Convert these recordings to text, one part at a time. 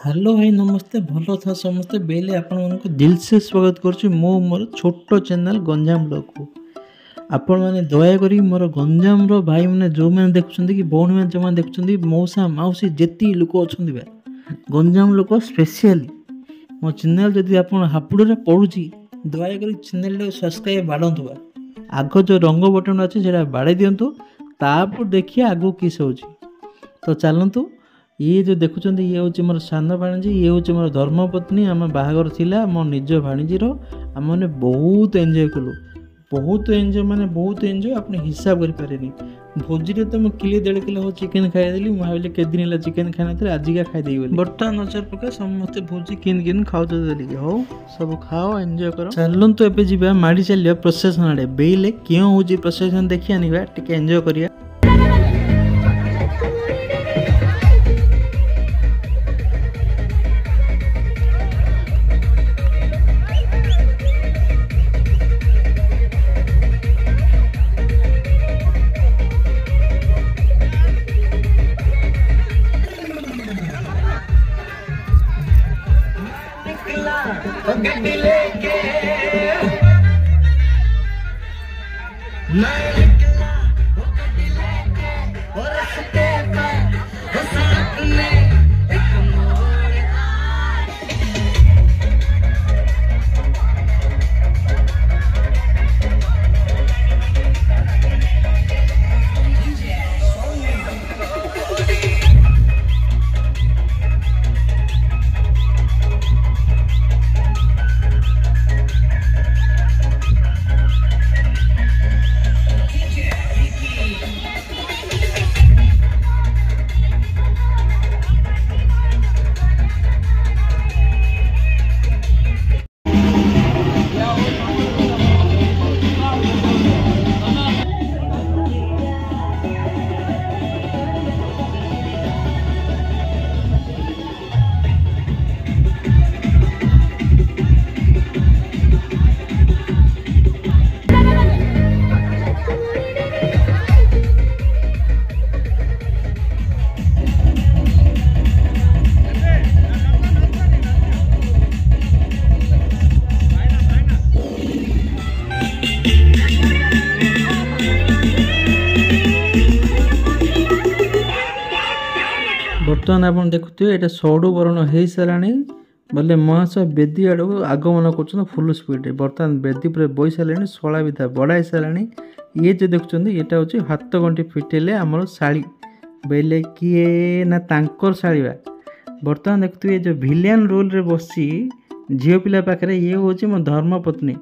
Hello भाई नमस्ते भल था समस्ते बेले आपण दिल से स्वागत करुच्ची मो मोर छोट चैनल गंजाम ब्लॉग को आपण मैंने दयाकोरी मोर गंजाम भाई मैंने जो मैंने देखुं कि भौणी मैंने जो देखुं मौसा मौसी जेती लोक अच्छा गंजाम लोक स्पेशली मो चैनल जदि आप हापुड़ पड़ुची दयाकोरी चैनल सब्सक्राइब बाढ़ंतु आग जो रंग बटन अच्छे से बाड़े दिंतु तापर देखिए आगू किस हो तो चलतु ये जो देखुं ये हूँ मोर सान भाणीजी ये हूँ मोर धर्मपत्नी आम बाहागर थिला मो निज भाणीजीर आम मैंने बहुत एंजॉय कलु बहुत एंजॉय माने बहुत एंजॉय आपने हिसाब करें भोजी तो मुझे किले 1.5 किलो चिकेन खाईदेली मुझे भाविले के दिन चिकेन खाई ना आजिका खाईदे बर्तमान नजर पका समस्ते भोजी किन खाऊ हो सब खाओ एंजॉय कर चलतु एवं जी माड़ी चलिए प्रोसेसन आड़े बेले क्यों हूँ प्रोसेसन देखी आने टे एंजॉय करिया। गड्डी लेके और रास्ते पर साथ में एक मोड़ बर्तमान आप देखुए यहाँ सौड़ू बरण हो सारे बोले महाशय बेदी आड़ को आगमन कर फुल स्पीड बर्तमान बेदी पर बई सारे शला विधा बढ़ाई सारे ये जो देखुं यहाँ हूँ हाथ गंठी फिटेले आमर शाड़ी बेले किए ना तांकर शाड़ी बर्तमान देखुए जो भिलियन रोल रे बसी झील पिला पाखे ये हूँ मो धर्मपत्नी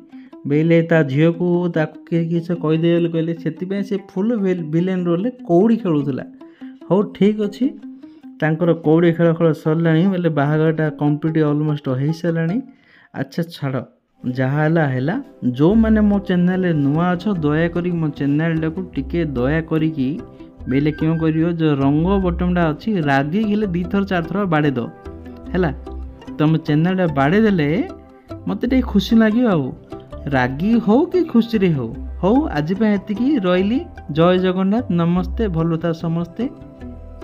बेले ता झील को किसी कहीदे कहले से फुल भिलियन रोल कौड़ी खेलुला हो ठीक अच्छे तांकर कौड़ी खेल खेल सरला बोले बाहागरटा कम्प्लीट ऑलमोस्ट हो सारा। अच्छा छाड़ जहाँ जो मैंने मो चैनल नुआ अच्छ दयाकोरी मो चैनल को टिके दया करी बेले क्यों करियो जो रंग बटनटा अच्छी रागी गले 2 थर 4 थर बाड़े दो है तुम चैनल बाड़े देले मत टे खुशी लगे रागी हो कि खुशी हो आज एति रही जय जगन्नाथ नमस्ते भल था समस्ते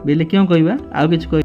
बेले क्यों कहवा आउ कि